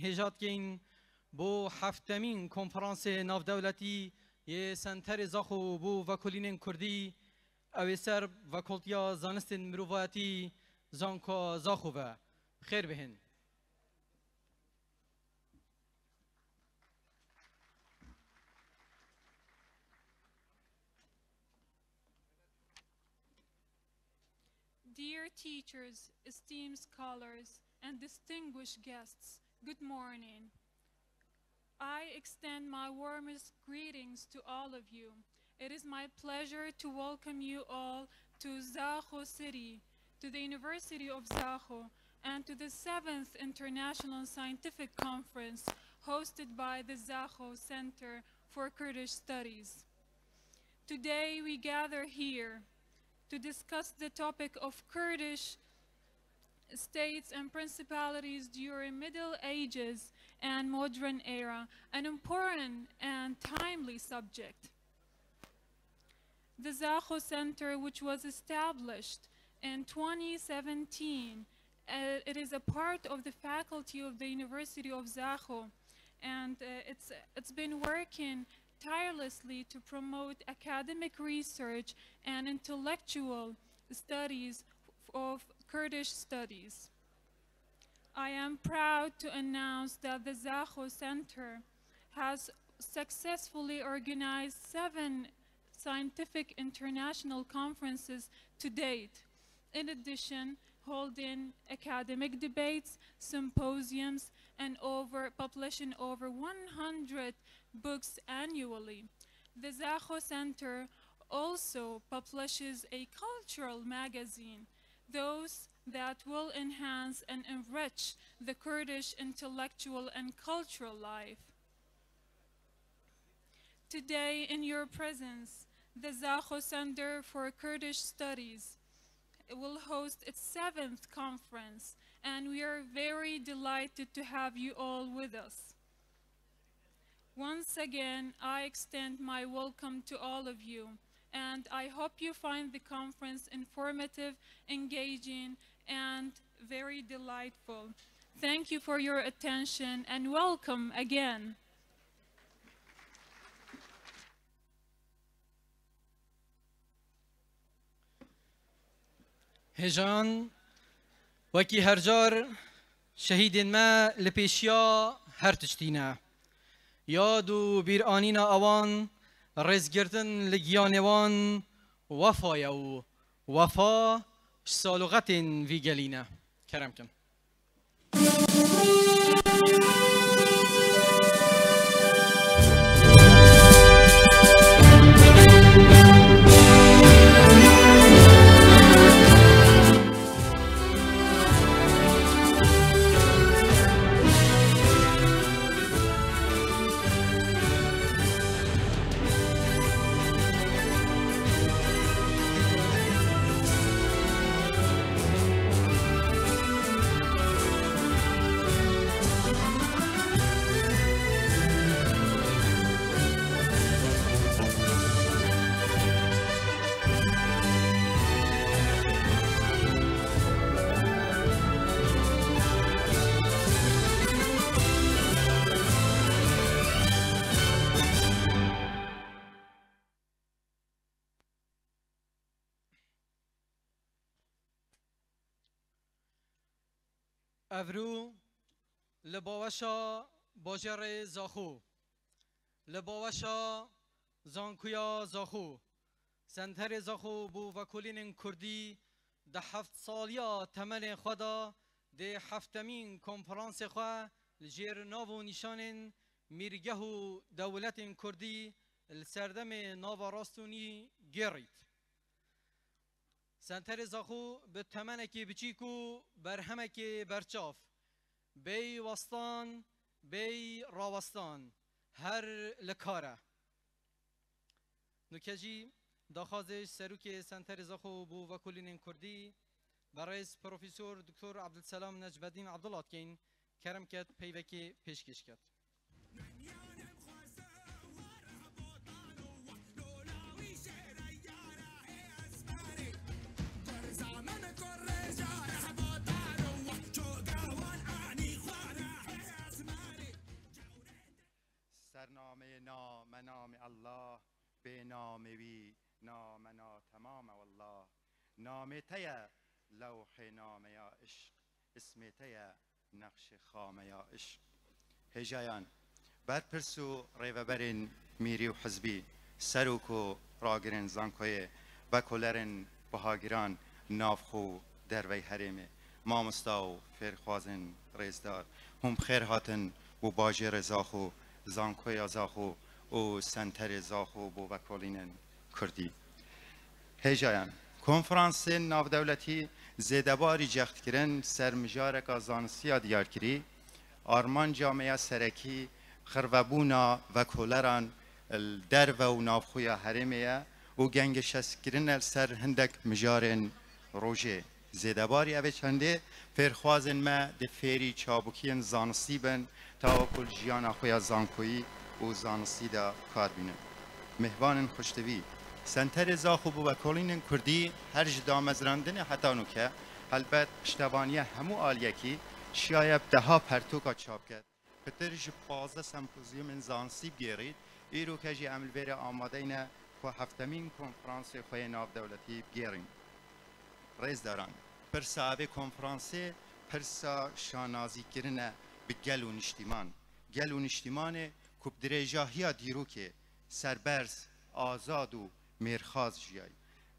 هجات کین بو هفتمین کنفرانس نافدولتی یه سنتر زاخو بو وکولین کردی اوی سر وکولتیا زانستن مروفاتی زانکا زاخو و خیر بهن. Dear teachers, esteemed scholars, and distinguished guests, good morning. I extend my warmest greetings to all of you. It is my pleasure to welcome you all to Zaho City, to the University of Zaho, and to the 7th International Scientific Conference hosted by the Zaho Center for Kurdish Studies. Today we gather here to discuss the topic of Kurdish states and principalities during Middle Ages and modern era, an important and timely subject. The Zaho Center, which was established in 2017, it is a part of the faculty of the University of Zaho, and it's been working tirelessly to promote academic research and intellectual studies of Kurdish studies. I am proud to announce that the Zaho Center has successfully organized 7 scientific international conferences to date. In addition, holding academic debates, symposiums, and publishing over 100 books annually. The Zaho Center also publishes a cultural magazine, those that will enhance and enrich the Kurdish intellectual and cultural life. Today, in your presence, the Zaho Center for Kurdish Studies will host its 7th conference, and we are very delighted to have you all with us. Once again, I extend my welcome to all of you, and I hope you find the conference informative, engaging, and very delightful. Thank you for your attention, and welcome again. هجان وکی هرجار شهید ما لپیشیا هر تشتینه یاد و بیرانینا اوان رزگردن لگیانوان وفا و وفا سالوغت وی گلینه کرم کن. افرو لباوشا باجر زاخو لباوشا زانکویا زاخو سنتر زاخو بو وکولین کردی ده 7 سالیا تمن خدا ده 7مین کنفرانس خوا لجیر ناو و نشان میرگه و دولت کردی لسردم ناو راستونی گرید. سنتر زاخو به تمنکی بچیکو برهمکی برچاف بی وستان بی راوستان هر لکاره نکجی داخازش سروک سنتر زاخو بو وکولین کردی برای پروفسور دکتر عبدالسلام نجبدین عبدالله کین کرم کت پیوکی پیشکش کرد. الله به ناموی نامنا تمام والله نامته لوح نام یا عشق اسمته نقش خام یا عشق هجایان برپرسو ریوبرین میری و حزبی سروکو راگرین زانکوی و کلرین بهاگران نافخو دروی حریمه مامستاو فرخوازن ریزدار هم خیر هاتن و باجر زاخو زانکوی زاخو و سنتر زاخو بو وکولینن کردی هجایان کنفرانس ناودولتی زیدباری جخت کرن سرمجارک زانسیا دیار کری آرمان جامعه سرکی خربونا و کولران در و نافخوی حرمیه و گنگ شسکرین سر هندک مجارن روژه زیدباری اوه چنده فرخوازن ما ده فیری چابوکین زانستی بن تا کل جیان خوی زانکویی و زانستی دا کار بینن مهوان خوشتوی سنتر زاخوب و کلین کردی هر جدا مزراندن حتی نوکه البته پشتوانی همو آلیکی شاید ده پرتوکا چاپ کرد پترش 15 سمپوزیوم زانسی گیرید ایرو که جی عمل بیر آماده اینه که هفتمین کنفرانس خوی ناو دولتی گیریم ریز دارن پرسا اوه کنفرانس پرسا شانازی کرنه به گل و نشتیمان کب درجاهی دیرو که سربرز آزاد و میرخاز جیای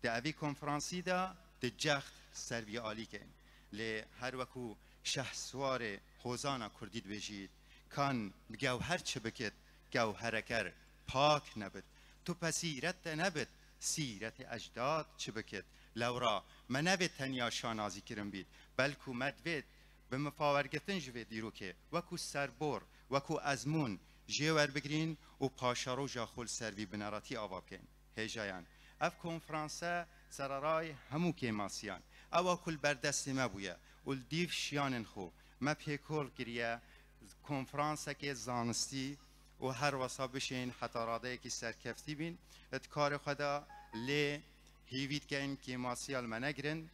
ده اوی کنفرانسی دا ده جخت سروی آلی کن لی هر وکو شهسوار خوزانا کردید بجید کان گوهر چه بکد گوهرکر پاک نبد تو پسیرت نبد سیرت اجداد چه بکد لورا من نبید تنیا شانازی کرم بید بلکو مدوید به مفاورگتن جوید دیرو که وکو سربور وکو ازمون جیور بگرین و پاشارو جاخول سروی بناراتی آواب کن هجایان اف کنفرانسه سرارای همو که ماسیان او کل بردست ما بویا و دیف شیانن خو ما پیکول گریه کنفرانسه که زانستی و هر وصا بشین حتی راده که سرکفتی بین اتکار خدا لی هیوید کن که ماسیال منگرن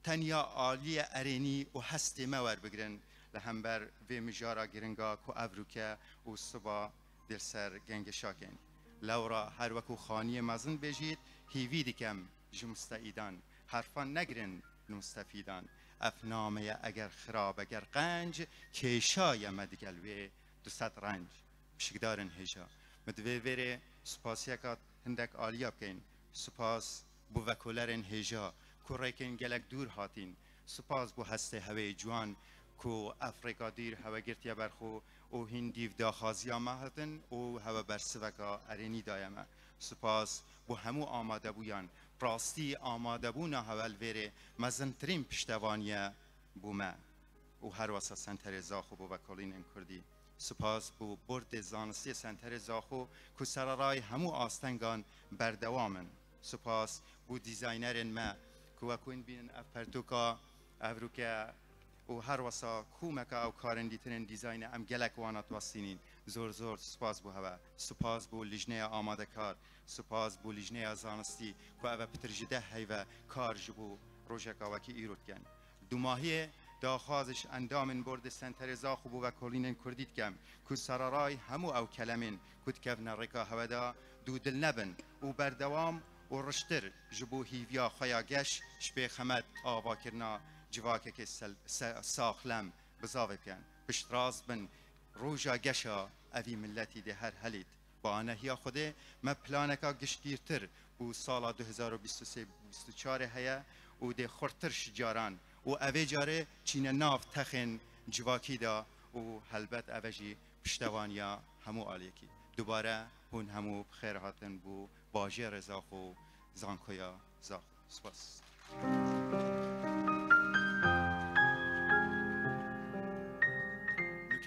تنیا عالی ارینی و هستی مور بگرن لهم بر وی مجارا گرنگا کو ابروکه و صبا در سر گنگ شاکن لورا هر وکو خانی مزن بجید هیویدی کم جمستعیدان حرفان نگرن نمستفیدان افنامه اگر خراب اگر قنج کیشای مدگلوی 200 رنج بشکدارن هجا مدوی ویره سپاسی اکات هندک آلیاب کن سپاس بو وکولرن هجا کو ریکن گلک دور هاتین سپاس بو هسته هوی جوان کو افریقا دیر هوا گرتیا برخو او هندیو داخازی آمه هاتن او هوا برسوکا ارینی دایمه سپاس بو همو آماده بویان راستی آماده بونا هول ویره مزنترین پشتوانیه بومه او هر واسه سنتر زاخو بو وکالین کردی سپاس بو برد زانستی سنتر زاخو که سرارای همو آستنگان بردوامن سپاس بو دیزاینرین ما که وکوین بین اپرتوکا افروکه و هر واسه کومکا او کارندیترین دیزاین ام گلک وانات واسینین زور سپاس بو هوا سپاس بو لجنه آماده کار سپاس بو لجنه زانستی که او پترجده هیوه کار جبو روژکا وکی ایرود کن دو ماهی داخازش اندامن برد سنتر زاخو بو وکالین کردید کم که سرارای همو او کلمین کد کفن رکا هودا دو دل نبن و بردوام و رشتر جبو هیویا خیا گش شبه خمد آوا کرنا جواکه که ساخلم بزاوه کن پشتراز بن روژا گشا اوی ملتی ده هر حلید با آنهیا خوده ما پلانکا گشتیرتر و سالا 2023-2024 هیا و ده خورتر شجاران و اوی جاره چین ناف تخن جواکی دا و حلبت اوجی پشتوانیا همو آلیکی دوباره هون همو بخیر هاتن بو باجه رزاخو زانکویا زاخو سپاس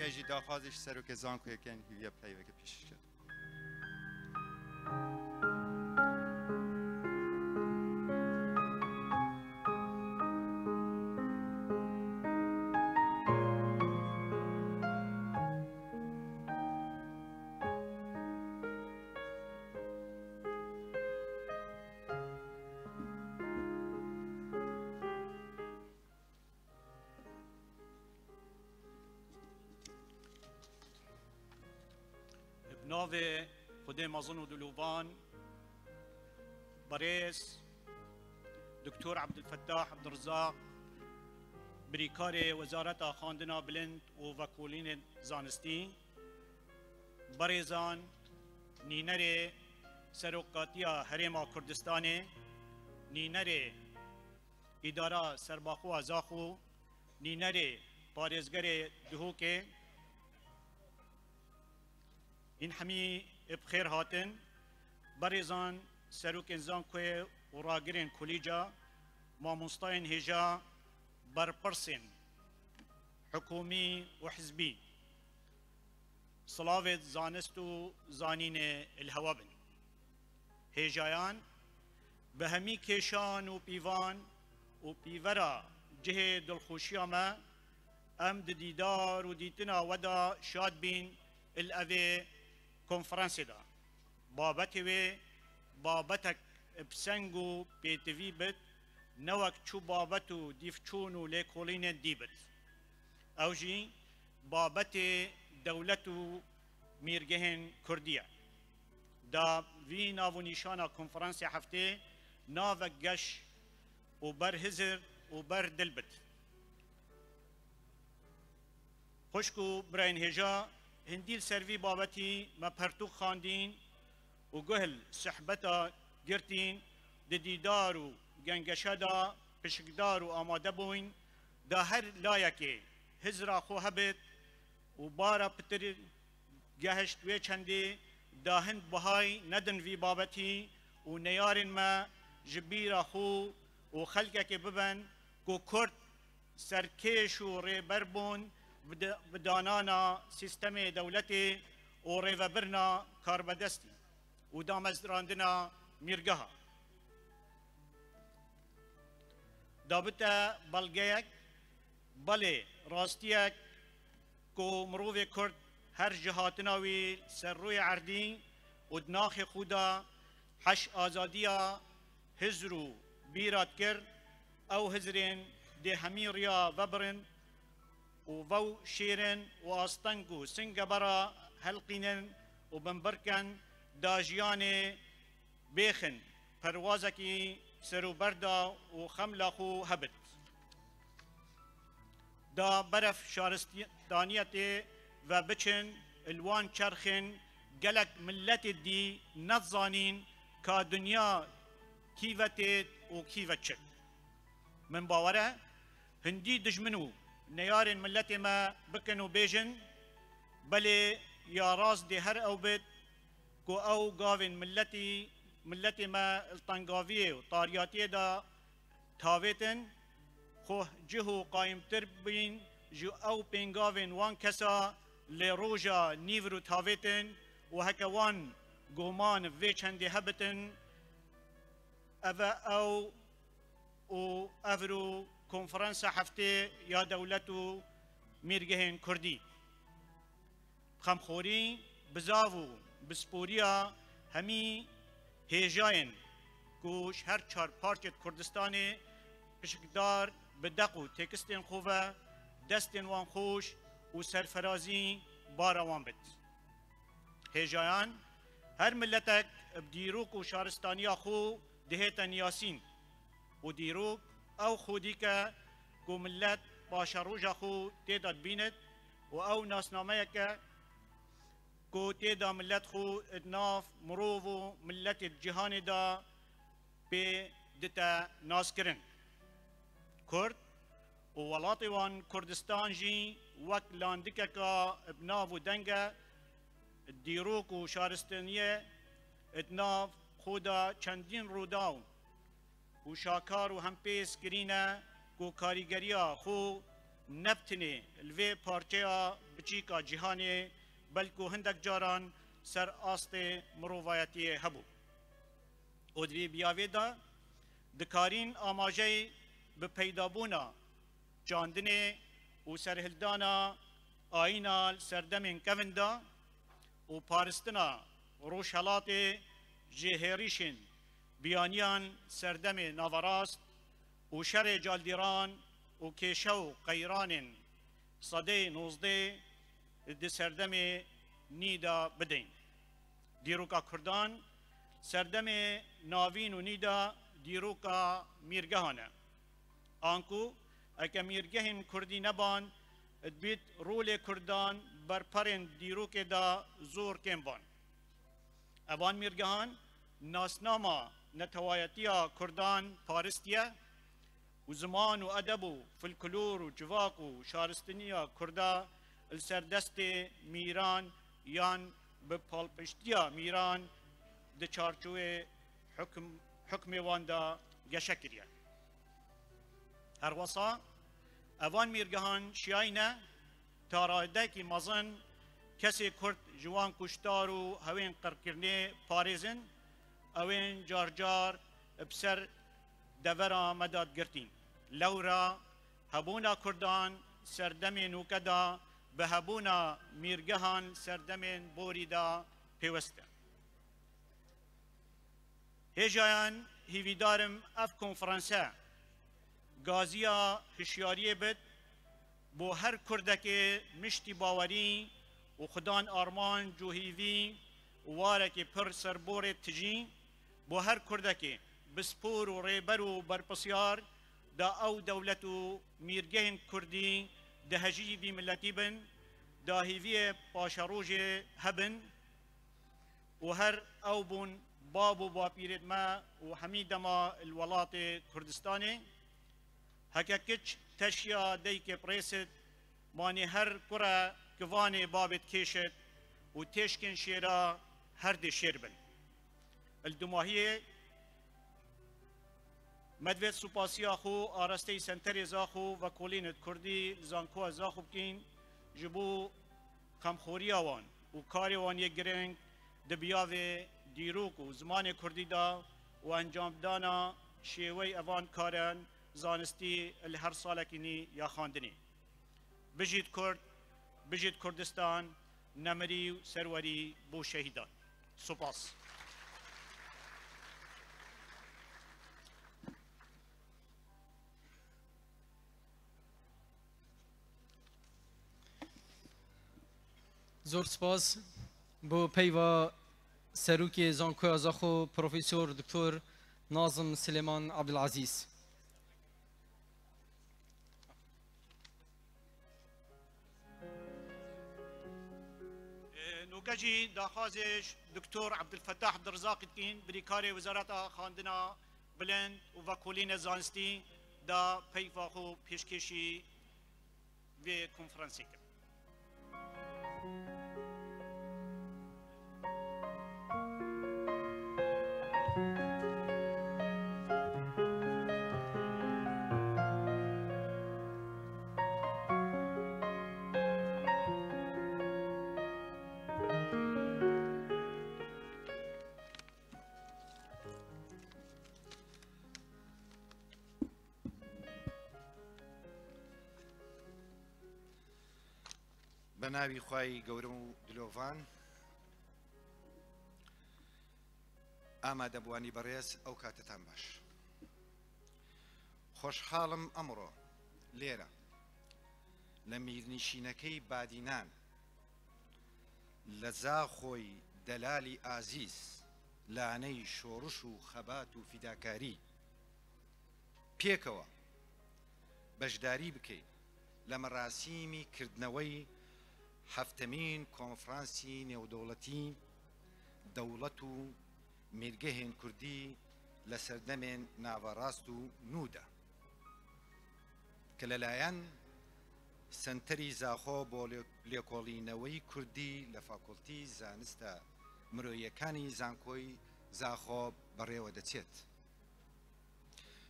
نوکه داخازش سرو که زانکویا کن هیویا پلیوه که پیش شد ناو خدای مازن و دلوبان بريس دكتور عبد الفتاح عبد الرزاق بريكاري وزارة خاندنا بلند وفاكولين زانستي بريزان نينري سروقاتيا هريما كردستاني نينري إدارة سرباخو زاخو نينري باريزگري دهوكي إن حمي بخير هاتن بريزان سروك انزان كوي وراغرين كوليجا ماموستاين هجا برپرسن حكومي وحزبي صلاوة زانستو زانين الهوابن هجايان بهمي كيشان و بيوان و بيورا جهة دلخوشيا ما ام ديدار و ديتنا ودا شاد بين الأذي كونفرنسي دا بابتي بابتك بسنگو بيتفي بت نوك چو بابتو ديفچونو ليكولين ديبت او جي بابتي دولتو ميرگهن كردية دا في ناو نيشانا كونفرنسي هفته ناوك گش و بر هزر و بر دلبت خوشكو براين هجا هنديل سروي بابتي ما پرتو خاندين و گهل صحبتا گرتين دديدارو گنگشدا پشکدارو آماده بوين دا هر لایکی هزرا خو هبت و بارا پتر گهشت وی چندی دا هند بهای ندن وی بابتی و نیارن ما جبیرا خو و خلقه ببن کو کرد سرکش و ریبر بون بدانانا سیستم دولتی و ریوبرنا کاربدستی و دامزراندنا میرگها دابتا بلگیک بله راستیک کو مروف کرد هر جهاتناوی سر روی عردی و دناخ خودا حش آزادیا هزرو بیرات کرد او هزرین ده همی ریا وبرن و وو شیرن و آستنگو سنگ برا هلقینن و بنبرکن داجیان بیخن پروازکی سرو بردا و خملاخو هبت دا برف شارستانیت و بچن الوان چرخن گلک ملت دی نظانین که دنیا کیوتت و کیوت چک من باوره هندی دجمنو نیارن ملت ما بکنو بیجن بله یا راز دی هر او بد کو او گاوین ملت ما الطنقاوية وطارياتية دا تاويتن خو جهو قايم تربين جو او بينغاوين وان كسا لروجا نيفرو تاويتن وهكا وان قومان في چندي هبتن افا او و افرو كونفرنسا حفتي يا دولتو ميرگهن كردي خمخوري بزاوو بسپوريا همي هیجاین کوش هر چهار پارچت کردستانی پشکدار بدقو تکستین خوبه دستین وان خوش و سرفرازی باروان بد هیجایان هر ملتک بدیروک و شارستانی خو دهیتن یاسین و دیروک او خودی که کو ملت باشروج خو تیداد بیند و او ناسنامه که کو تیدا ملت خو ادناف مروو ملت جهان دا به دتا ناس کرن کرد و ولاتی وان کردستان جی وک لاندکه که ابناف و دنگه دیروک و شارستانیه ادناف خودا چندین روداو و شاکار و همپیس کرینه کو کاریگریا خو نبتنه الوی پارچه بچیکا جهانه بلکو هندک جاران سر آست مروایتی هبو ادوی بیاوی دا دکارین آماجه به پیدابونا جاندنه و سرهلدانا آینا سردمین کوندا و پارستنا روشالات جهریشن بیانیان سردم ناوراست و شر جالدیران و کشو قیران صده 19 دی سردم نیدا بدین دیروکا کردان سردم ناوین و نیدا دیروکا میرگهانه آنکو اکا میرگهن کردی نبان ادبیت رول کردان بر پرین دیروک دا زور کم بان اوان میرگهان ناسناما نتوایتیا کردان پارستیه و زمان و ادب و فلکلور و جواق و شارستنیا کردا السردست میران یان به پالپشتیا میران ده چارچوه حکم واندا گشکریه هر وصا اوان میرگهان شیاینه تاراده کی مزن کسی کرد جوان کشتار و هوین قرکرنه پارزن اوین جار جار بسر دورا مداد گرتین لورا هبونا کردان سردم نوکدا به هبونا میرگهان سردم بوریدا پیوسته هجایان هیویدارم اف کنفرانسه گازیا هشیاری بد بو هر کردک مشتی باوری و خدان آرمان جوهیوی وارک پر سربور تجی بو هر کردک بسپور و ریبر و برپسیار دا او دولتو میرگهن کردی ده هجیوی ملتی بن دا هیوی پاشاروج هبن و هر او بون بابو باپیرد ما و حمید ما الولات کردستانی هکاکچ تشیا دیک پریست مانی هر کرا کوان بابت کشت و تشکن شیرا هر ده شیر بن الدماهیه مدوید سپاسیا خو آرسته سنتر زاخو و کولین کردی زانکو زاخو بکین جبو کمخوری آوان و کاری وان یک گرنگ دبیاوه دیروک و زمان کردی دا و انجام دانا شیوی اوان کارن زانستی هر سالکینی یا خواندنی بجید کرد بجید کردستان نمری و سروری بو شهیدان سپاس زور سپاس بو پیوا سروکی زانکو ازاخو پروفیسور دکتر ناظم سلیمان عبدالعزیز نوكجي داخازش دكتور عبد الفتاح الدرزاق كين بريكاري وزارة خاندنا بلند وفاكولين زانستي دا بيفاخو بيشكشي في كونفرنسي بناوی خوای گەورە و دلۆڤان ئامادەبوانی بەڕێز ئەو کاتتان باش خۆشحاڵم ئەمڕۆ لێرە لە میرنشینەکەی بادینان لە زاخۆی دەلالی ئازیز لانەی شۆڕش و خەبات و فیداکاری پێکەوە بەشداری بکەین لە مەراسیمی کردنەوەی هەفتەمین کۆنفرانسی نێودەوڵەتی دەوڵەت و میرگەهێن کوردی لە سەردەمێن ناوەڕاست و نوودا کە لەلایەن سنتەری زاخۆ بۆ لێکۆڵینەوەی کوردی لە فاکۆڵتی زانستە مرۆیەکانی زانکۆی زاخۆ بەڕێوە دەچێت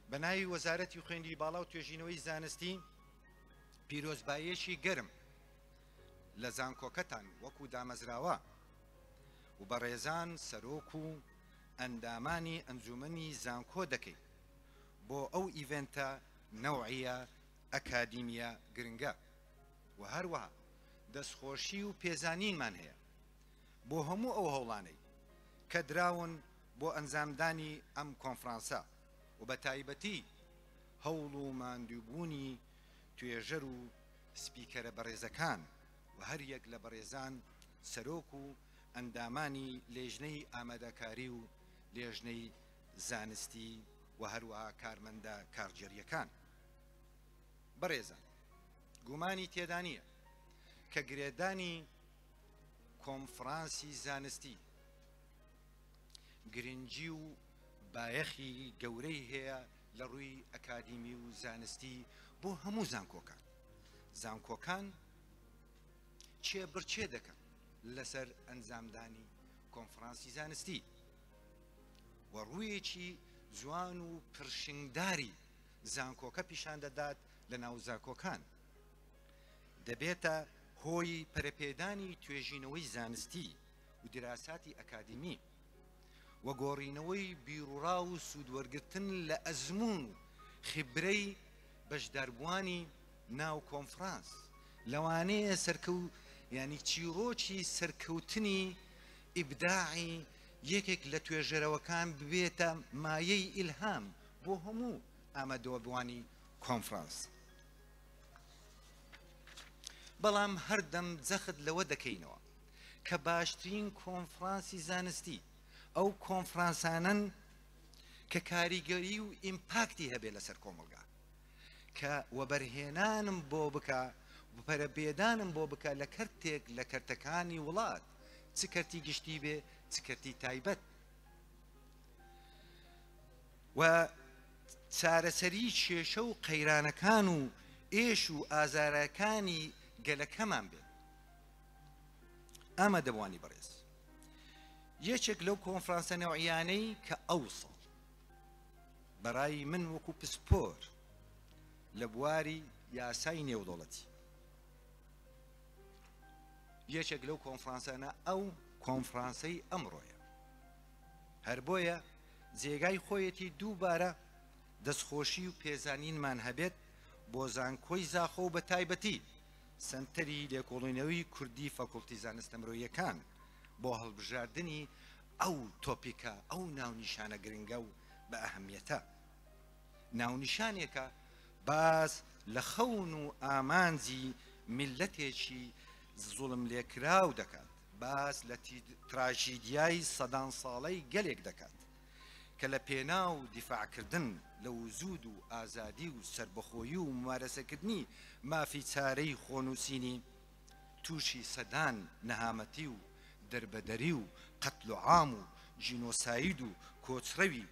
بە ناوی وەزارەتی خوێندی باڵا و توێژینەوەی زانستی پیرۆزبایەشی گەرم لە زانکۆکەتان وەکو دامەزراوە و بەڕێزان سەرۆک و ئەندامانی ئەنجومەنی زانکۆ دەکەین بۆ ئەو ئیڤێنتە نەوعیە ئەکادیمیە گرنگە و هەروەها دەستخۆشی و پێزانینمان هەیە بۆ هەموو ئەو هەوڵانەی کە دراون بۆ ئەنجامدانی ئەم کۆنفرانسە و بە تایبەتی هەوڵ و ماندووبوونی توێژەر و سپیکەرە بەڕێزەکان و هەر یەک لە بەڕێزان سەرۆک و ئەندامانی لێژنەی ئامادەکاری و لێژنەی زانستی و هەروەها کارمەندە کارجێریەکان. بەڕێزان، گومانی تێدا نییە کە گرێدانی کۆنفرانسی زانستی گرنگی و بایەخی گەورەی هەیە لە ڕووی ئەکادیمی و زانستی بۆ هەموو زانکۆکان. زانکۆکان چێبڕچێ دەکەن لەسەر ئەنجامدانی کۆنفرانسی زانستی و ڕوویەکی جوان و پرشنگداری زانکۆکە پیشان دەدات لە ناو زانکۆکان. دەبێتە هۆی پەرەپێدانی توێژینەوەی زانستی و دراساتی ئەکادیمی و گۆڕینەوەی بیرروڕا و سوودوەرگرتن لە ئەزمون و خبرەی بەشداربووانی ناو کۆنفرانس، لەوانەیە ینی چیرۆکی سەرکەوتنی ئیبداعی یەکێک لە توێژەرەوەکان ببێتە مایەی ئیلهام بۆ هەموو ئامادەوەبوانی کۆنفرانس. بەڵام هەردەم جەخت لەوە دەکەینەوە کە باشترین کۆنفرانسی زانستی ئەو کۆنفرانسانن کە کاریگەری و ئیمپاکتی هەبێ لەسەر کۆمەلگا، کە وەبەرهێنانم بۆ بکە پەرەپێدانم بۆ بکە لە کەرتێک لە کەرتەکانی وڵات، چ کەرتی گشتی بێ چ کەرتی تایبەت، و چارەسەری کێشە و قەیرانەکان و ئێش و ئازارەکانی گەلەکەمان بێت. ئامادەبوانی بەڕێز، یەکێک لەو کۆنفرانسە نەوعیانەی کە ئەوسڵ بەڕای من وەکو پسپۆر لە بواری یاسای نێودەوڵەتی، یەکێک لەو کۆنفرانسانە ئەو کۆنفرانسەی ئەمڕۆیە. هەر بۆیە جێگای خۆیەتی دووبارە دەستخۆشی و پێزانینمان هەبێت بۆ زانکۆی زاخۆ و بە تایبەتی سنتەری لێکۆڵینەوەی کوردی فەکوڵتی زانستە مرۆییەکان بۆ هەڵبژاردننی ئەو تۆپیکە، ئەو ناونیشانە گرنگە و بە ئەهەمیەتە. ناونیشانێکە باز لە خەون و ئامانجی میلەتێکی زوڵم لێکراو دەکات، باز لە تراژیدیای سەدان ساڵەی گەلێک دەکات کە لە پێنا و دیفاعکردن لە وزود و ئازادی و سربەخۆیی و ممارەسەکردنی مافی چارەی خۆنووسینی تووشی سەدان نەهامەتی و دەربەدەری و قەتل و عام و ژینۆساید و کۆچڕەوی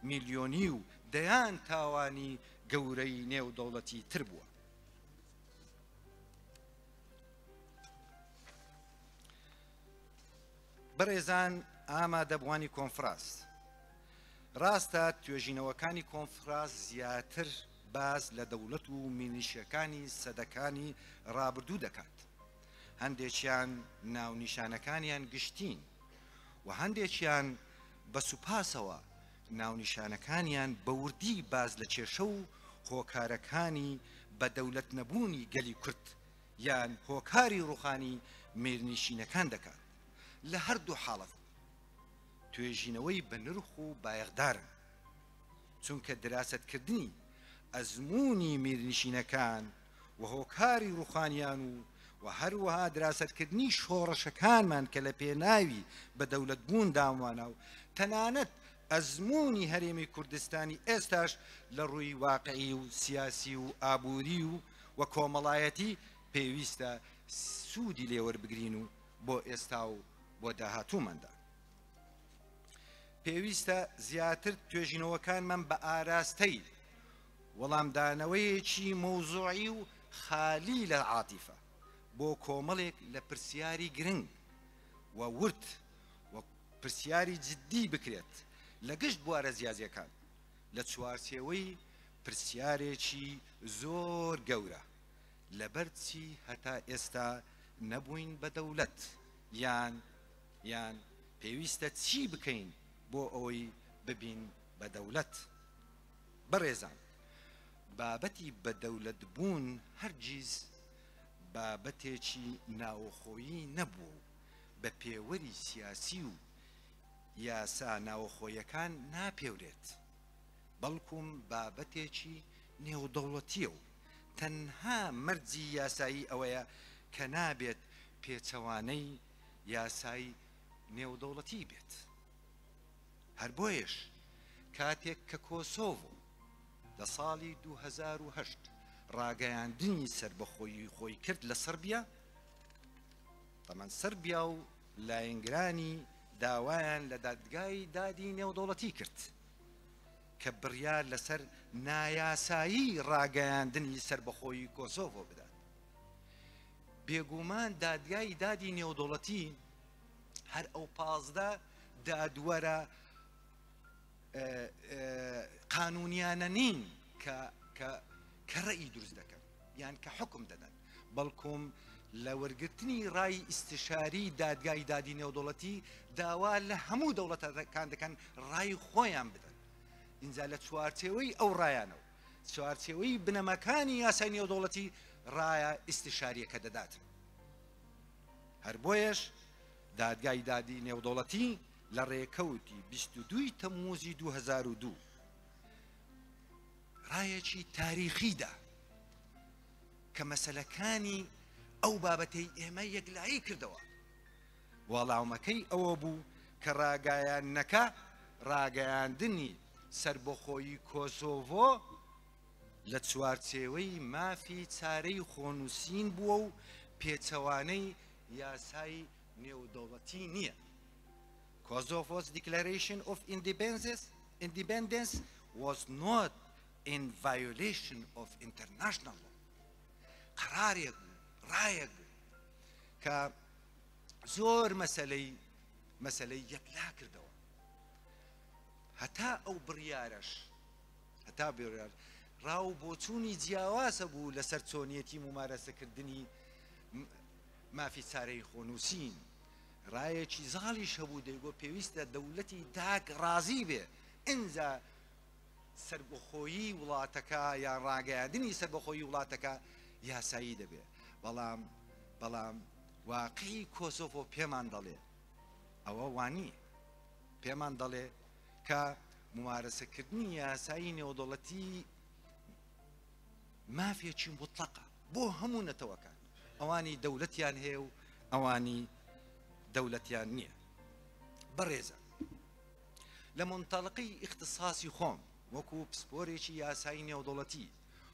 میلیۆنی و دەیان تاوانی گەورەی نێودەوڵەتی تر بووە. بەڕێزان، ئامادەبوانی کۆنفرانس، ڕاستە توێژینەوەکانی کۆنفرانس زیاتر باز لە دەوڵەت و میلیشیەکانی سەدەکانی ڕابردوو دەکات. هەندێکیان ناونیشانەکانیان گشتین و هەندێکیان بە سوپاسەوە ناونیشانەکانیان بەوردی باز لە کێشە و هۆکارەکانی بە دەوڵەت نەبوونی گەلی کورد یان هۆکاری ڕوخانی میرنشینەکان دەکات. لە هەردوو حاڵەت توێژینەوەی بە نرخ و بایەخدارن، چونکە دراستکردنی ئەزمموی میرنشینەکان و هۆکاری ڕوخانیان و هەروەها دراستکردنی شۆڕەشەکانمان کە لە پێناوی بە دەوڵەت بوون داوانە و تەنانەت ئەزمموی هەرێمی کوردستانی ئێستاش لە ڕووی واقعی و سیاسی و ئابووری و کۆمەڵایەتی پێویستە سوودی لێوەربگرین و بۆ ئێستا و بۆ داهاتووماندا. پێویستە زیاتر توێژینەوەکانمان بە ئاراستەی وەڵامدانەوەیەکی مۆزوعی و خالی لە عاتیفە بۆ کۆمەڵێک لە پرسیاری گرنگ و ورد و پرسیاری جددی بکرێت لە گشت بوارە زیازیەکان لە چوارچێوەی پرسیارێکی زۆر گەورە لەبەرچی هەتا ئێستا نەبووین بە دەوڵەت یان پێویستە چی بکەین بۆ ئەوەی ببین بە دەوڵەت. بەڕێزان، بابەتی بە دەوڵەت بوون هەرگیز بابەتێکی ناوەخۆیی نەبوو بە پێوەری سیاسی و یاسا ناوەخۆیەکان ناپێورێت، بەڵکوم بابەتێکی نێودەوڵەتیە و تەنها مەرجی یاسایی ئەوەیە کە نابێت پێچەوانەی یاسایی نێودەوڵەتی بێت هەر بۆیش کاتێک کە کۆسۆڤۆ لە ساڵی 2008 ڕاگەیاندنی سربەخۆیی خۆی کرد لە سربیا تەمان سربیا و لایەنگرانی داوایان لە دادگای دادی نێودەوڵەتی کرد کە بڕیار لەسەر نایاسایی ڕاگەیاندنی سربەخۆیی کۆسۆڤۆ بدات بێگومان دادگای دادی نێودەوڵەتی هەر ئەو 15 دادوەرە قانونیانە نین کە ڕێی دروست دەکەن یان کە حکم دەدەن بەڵکوم لە وەرگرتنی ڕای ئیستشاری دادگای دادی نێودەوڵەتی داوا لە هەموو دەوڵەتەکان دەکەن ڕای خۆیان بدەن اینجا لە چوارچێوەی ئەو ڕایانەوە چوارچێوەی بنەمەکانی یاسای نێودەوڵەتی ڕایە ئیستشاریەکە دەداتن هەر بۆیش دادگای دادی نێودەوڵەتی لە ڕێکەوتی 22 تەمموزی 2002 ڕایەکی تاریخیدا کە مەسەلەکانی ئەو بابەتەی ئێمە یەکلایی کردەوە وەڵامەکەی ئەوە بوو کە ڕاگەیاندنەکە ڕاگەیاندنی سربەخۆیی کۆسۆڤۆ لە چوارچێوەی مافی چارەی خۆنووسین بووە و پێچەوانەی یاسای نێودەوڵەتی نییە Kosovo's declaration of independence was not in violation of international law. قرارێک بوو ڕایەک بوو کە زۆر مەسەلەی یەکلا کردەوە هەتا ئەو بڕیارەش هەتا بڕیار ڕاو بۆچوونی جیاوازە بوو لەسەر چۆنیەتی ممارەسەکردنی مافی چارەی خۆنووسین ڕایەکی زاڵیش هەبوو دەیگۆ پێویستە دەوڵەتی داک ڕازی بێ ئینجا سربەخۆیی وڵاتەکە یان ڕاگەیاندنی سربەخۆیی وڵاتەکە یاسایی دەبێ بەڵام واقعی کۆسۆڤۆ پێمان دەڵێ ئەوە وانی پێمان دەڵێ کە ممارەسەکردنی یاسایی نێودەوڵەتی مافێکی مطلقە بۆ هەموو نەتەوەکان ئەوانی دەوڵەتیان هەیە و ئەوانی دەوڵەتیان نییە بەڕێزە لە منتەڵقی اختصاسی خۆم وەکو پسپۆرێکی یاسایی نێودەوڵەتی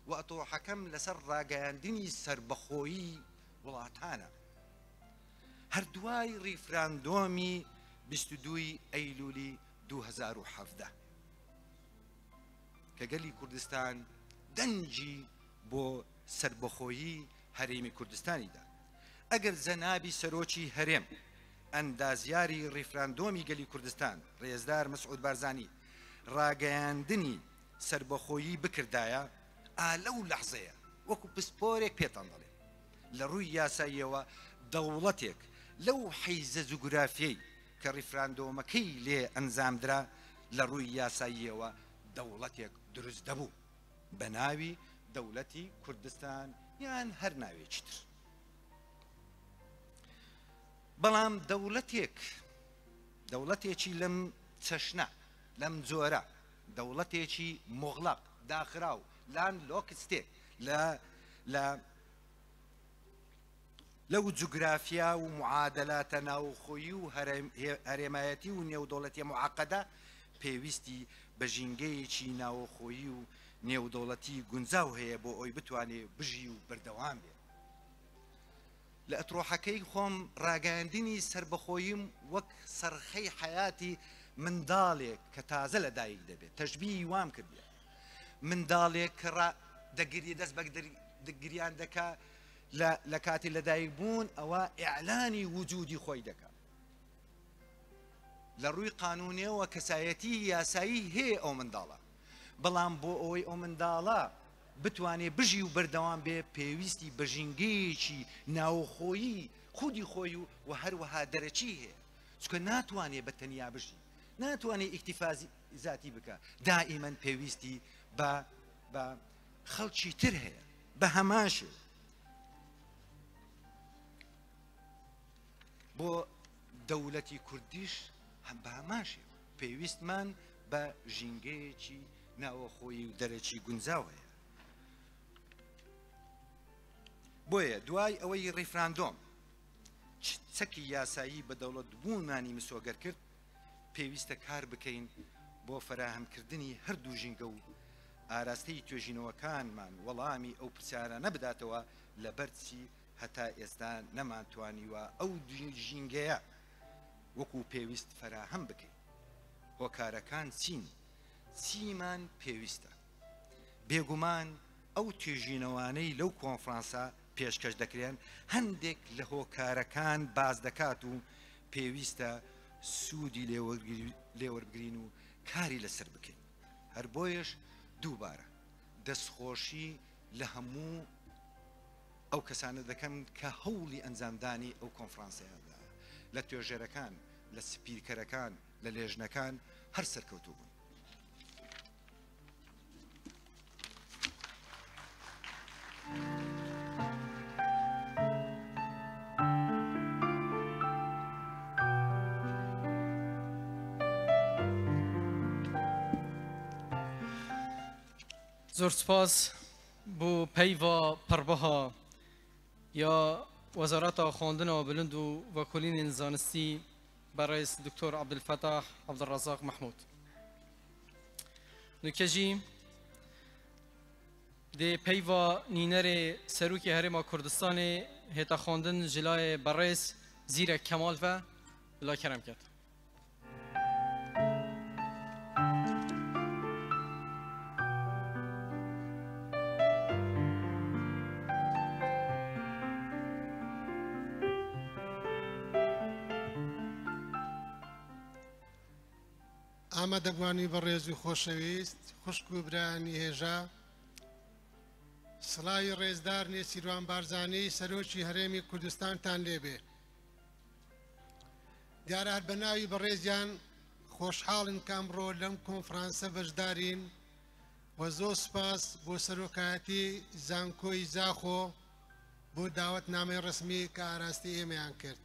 و ئەتۆحەکەم لەسەر ڕاگەیاندنی سربەخۆیی وڵاتانە هەردوای ریفراندۆمی 22 ئەیلولی 2017 کە گەلی کوردستان دەنجی بۆ سربەخۆیی هەرێمی کوردستانیدا ئەگەر جەنابی سەرۆکی هەرێم ئەندازیاری ریفراندۆمی گەلی کوردستان ڕێزدار مەسعود بارزانی ڕاگەیاندنی سربەخۆیی بکردایە ئالەو لەحزەیە وەکو پسپۆرێک پێتان دەڵێ لە ڕووی یاساییەوە دەوڵەتێک لەو حەیزە جوگرافیەی کە ریفراندۆمەکەی لێ ئەنجامدرا لە ڕووی یاساییەوە دەوڵەتێک دروست دەبوو بە ناوی دەوڵەتی کوردستان یان هەر ناوێکی تر بەڵام دەوڵەتێکی لەم چەشنە لەم جۆرە دەوڵەتێکی مۆغڵق داخراو لان لۆکستێ لەو جوگرافیا و معادلاتە ناوخۆیی و هەرێمایەتی و نێودەوڵەتی معقەدە پێویستی بە ژینگەیەکی ناوخۆیی و نێودەوڵەتی گونجاو هەیە بۆ ئەوی بتوانێت بژی و بەردەوام بێت لە ئەترۆحەکەی خۆم ڕاگەیاندنی سربەخۆییم وەک سەرخەی حیاتی منداڵێک کە تازە لە دایک دەبێت تەشبیهی وام کردێ منداڵێک کە دەگری دەست بە گریان دەکا لە کاتی لە دایک بوون ئەوە ئیعلانی وجودی خۆی دەکات لە ڕووی قانونیەوە کەسایەتی یاسایی هەیە ئەو منداڵە بەڵام بۆ ئەوەی ئەو منداڵە بتوانێت بژی و بەردەوام بێ پێویستی بە ژینگەیەکی ناوخۆیی خودی خۆی و هەروەها دەرەچی هەیە چکە ناتوانێت بە تەنیا بژی ناتوانێت ئیکتیفازی ذاتی بکە دائیمەن پێویستی بە خەڵکی تر هەیە بە هەماشێ بۆ دەوڵەتی کوردیش هەم بە هەماشێ پێویستمان بە ژینگەیەکی ناوەخۆیی و دەرەچی گونجاو هەیە بۆیە دوای ئەوەی ریفراندۆم چەکی یاسایی بە دەوڵەت بوونمانی مسۆگەر کرد پێویستە کار بکەین بۆ فراهەمکردنی هەردوو ژینگە و ئاراستەی توێژینەوەکانمان وەڵامی ئەو پرسیارانە بداتەوە لە بەرچی هەتا ئێستا نەمانتوانیوە ئەو ژینگەیە وەکو پێویست فراهەم بکەین. هۆکارەکان چیمان پێویستە؟ بێگومان ئەو توێژینەوانەی لەو کۆنفرانسە پێشکەش دەکرێن هەندێک لە هۆکارەکان باز دەکات و پێویستە سوودی لێوەرگرین و کاری لەسەر بکەین. هەر بۆیش دووبارە دەستخۆشی لە هەموو ئەو کەسانە دەکەم کە هەوڵی ئەنجامدانی ئەو کۆنفرانسەیەدا لە توێژەرەکان لە سپیکەرەکان لە لێژنەکان هەر سەرکەوتوو بوون. زۆر سپاس بۆ پەیوە پڕبەها یا وەزارەتە خوێندنەوە بلند و وەکۆلینên زانستی بەڕێز دکتۆر عەبدولفەتاح عەبدولڕەزاق مەحموود. نوکەژی دێ پەیوە نینەرê سەرۆکی هەرێما کوردستانê هێتا خوێندن ji layê بەڕێز زیرەک کەمال ve bila kerem ket. ئامادەبوانی بەڕێز و خۆشەویست خوشک و برایانی هێژا سڵاوی ڕێزدار نێچیروان بارزانەی سەرۆکی هەرێمی کوردستانتان لێبێ. دیارە هەر بە ناوی بەڕێزیان خۆشحاڵن کە ئەمڕۆ لەم کۆنفرانسە بەشدارین و زۆر سپاس بۆ سەرۆکایەتی زانکۆی زاخۆ بۆ داوەت نامەی ڕسمی کە ئاراستی ئێمەیان کرد.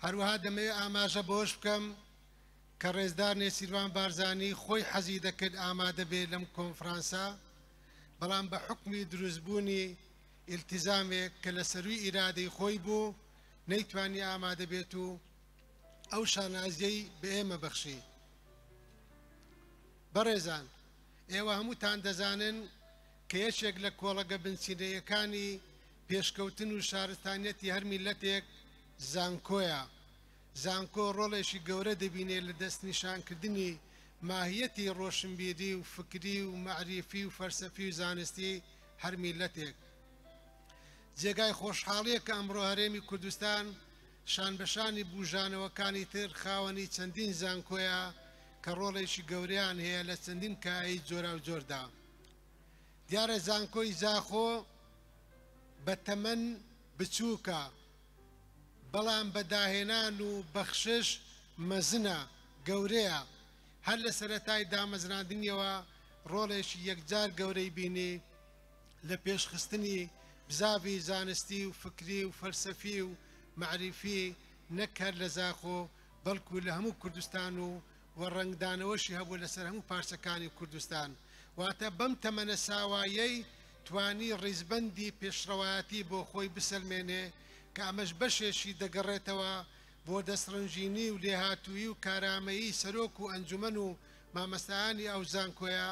هەروەها دەمەوێت ئاماژە بۆش بکەم کە ڕێزدار نێچیروان بارزانی خۆی حەزی دەکرد ئامادە بێت لەم کۆنفرانسە، بەڵام بە حکمی دروستبوونی ئیلتیزامێک کە لە سەروی ئیرادەی خۆی بوو نەیتوانی ئامادە بێت و ئەو شانازیەی بە ئێمە بەخشی. بەڕێزان، ئێوە هەمووتان دەزانن کە یەکێک لە کۆڵەگە بنچینەیەکانی پێشکەوتن و شارستانیەتی هەر میلەتێک زانکۆیە. زانکۆ ڕۆڵێکی گەورە دەبینێت لە دەستنیشانکردنی ماهیەتی ڕۆشنبیری و فکری و معریفی و فەلسەفی و زانستی هەر میلەتێک. جێگای خۆشحاڵیە کە ئەمڕۆ هەرێمی کوردستان شان بەشانی بوژانەوەکانی تر خاوەنی چەندین زانکۆیە کە ڕۆڵێکی گەوریان هەیە لە چەندین کایی جۆرا و جۆردا. دیارە زانکۆی زاخۆ بە تەمەن بچووکە، بەڵام بەداهێنان و بەخشش مەزنە گەورەیە. هەر لە سەرەتای دامەزراندنیەوە ڕۆڵێکی یەکجار گەورەی بینی لە پێشخستنی بزاوی زانستی و فکری و فەلسەفی و معریفی نەک هەر لە زاخۆ بەڵکو لە هەموو کوردستان و ڕەنگدانەوەشی هەبوو لەسەر هەموو پارچەکانی کوردستان. واتە بەم تەمەنە ساوایەی توانی ڕیزبەندی پێشڕەوایەتی بۆ خۆی بسەلمێنێ کە ئەمەش بەشێکی دەگەڕێتەوە بۆ دەستڕنجینی و لێهاتووی و کارامەیی سەرۆک و ئەنجومەن و مامەستایانی ئەو زانکۆیە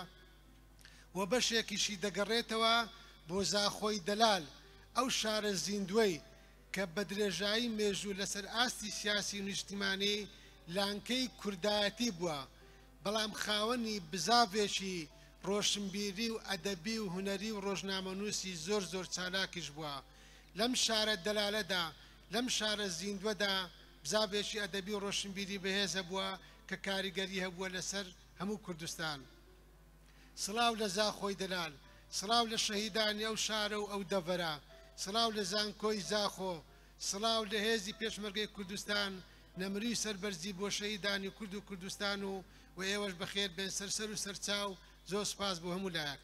و بەشێکیشی دەگەڕێتەوە بۆ زاخۆی دەلال، ئەو شارە زیندوەی کە بە درێژایی مێژوو لەسەر ئاستی سیاسی و نیشتیمانی لانکەی کوردایەتی بووە، بەڵام خاوەنی بزاوێکی ڕۆشنبیری و ئەدەبی و هونەری و ڕۆژنامەنووسی زۆر زۆر چالاکیش بووە. لەم شارە دەلالەدا، لەم شارە زیندوەدا بزاوێکی ئەدەبی و ڕۆشنبیری بەهێزە بووە کە کاریگەری هەبووە لەسەر هەموو کوردستان. سڵاو لە زاخۆی دەلال، سڵاو لە شەهیدانی ئەو شارە و ئەو دەڤەرە، سڵاو لە زانکۆی زاخۆ، سڵاو لە هێزی پێشمەرگەی کوردستان نەمری سەربەرزی بۆ شەهیدانی کورد و کوردستان و ئێوەش بەخێر بێن سەرسەر و سەرچاو. زۆر سپاس بۆ هەموو لایەک.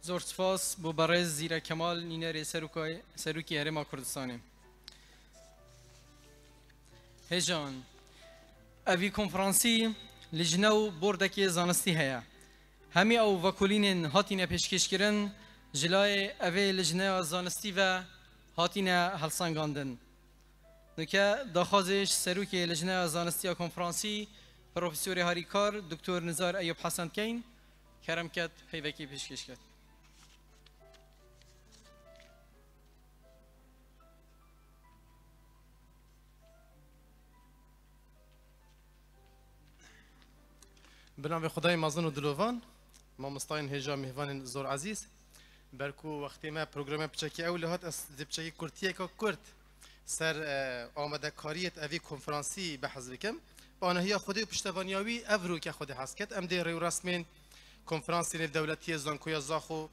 زۆر سپاس بۆ بەڕێز زیرەک کەمال نینەرê سەرۆکی هەرێما کوردستانê. هێژان، ئەڤی کۆنفرانسی لجنه بردکی زانستی هیا همی او وکولین هاتین پیشکش کردن جلای اوی لجنه زانستی و هاتین هلسانگاندن نکه داخوازش سروک لجنه زانستی کنفرانسی پروفسور هاریکار دکتر نزار ایوب حسن کین کرم کت پیوکی پیشکش کرد. بنام خدای مازن و دلوان ما مستعین هجا مهوان زور عزیز برکو وقتی ما پروگرام بچکی اول هات از بچکی کورتیه که کورت سر آمده کاریت اوی کنفرانسی بحث بکم با آنها خودی پشتوانیاوی افرو که خودی حس کرد ام دی ریو رسمین کنفرانسی دولتی زانکویا زاخو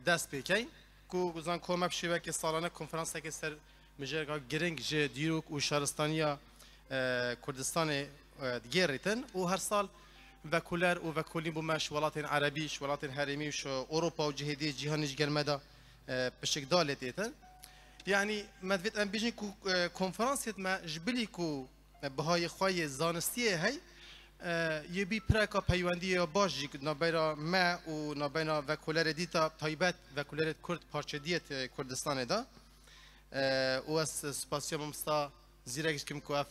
دست بکی کو زانکو مبشیوه که سالانه کنفرانسی که سر مجرگا گرنگ جه دیروک و شهرستانیا کردستان دیگریتن و هر سال وکولر و وکولین بومش ولات عربی ولات هرمی و اروپا و جهادی جهانیش گرمدا بشک دالتیتن یعنی مدویت ام بیشین کو کنفرانسیت ما جبلی کو بهای خوای زانستیه هی یبی پرکا پیوندی باجی نبیرا ما و نبینا وکولر دیتا تایبت وکولر کرد پارچه دیت کردستان دا و از سپاسیام مستا زیرکش کم کو اف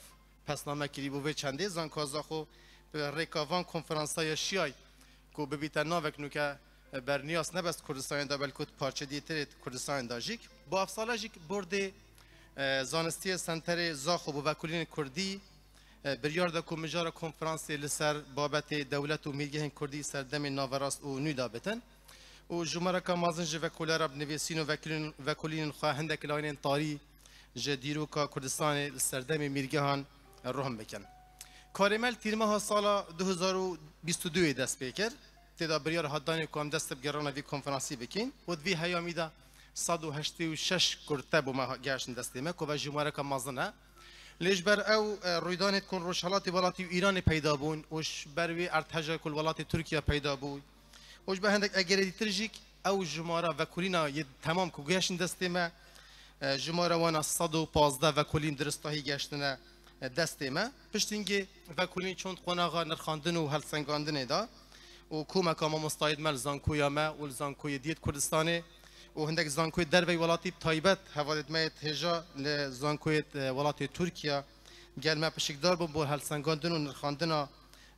پس نامه کری بوده چنده زن کازاخو به ریکاوان کنفرانسای شیای کو ببیتن ناوک نوکه برنیاس نبست کردستان دا بلکه پارچه دیتر کردستان دا جیک با افسالا جیک برده زانستی سنتر زاخو بو وکولین کردی بریار دا کو مجار کنفرانسی لسر بابت دولت و میرگه کردی سردم ناوراست و نوی دابتن و جمعه که مازن جه وکولر اب نویسین و وکولین خواه هندک لاینین تاری جه دیرو که کردستان سردم میرگهان روهم بکن. کارمل تیرمه سال 2022 دست بکر. تدا بریار حدانی که هم دست بگرانه وی کنفرانسی بکن. و دوی هیامی دا 186 کرده بوما گشتن دستیمه که و جمعه که مازنه. لیش بر او رویدانت کن روشالات ولاتی ایران پیدا بون. وش بروی ارتجا کل ولاتی ترکیه پیدا بود. وش به هندک اگر دیترژیک او جمعه و کولینا ید تمام که گشتن دستیمه. جمعه وانا 115 و کلین درستاهی گشتنه دسته ما پشتینگی وکولین چند خوناغا نرخاندن و هلسنگاندن دا و کومه کاما مستعد مل زانکویا ما و زانکوی دیت کردستانه و هندک زانکوی دربی ولاتی تایبت حوالت مایت هجا لزانکوی ولاتی ترکیه گل ما پشکدار بول هلسنگاندن و نرخاندن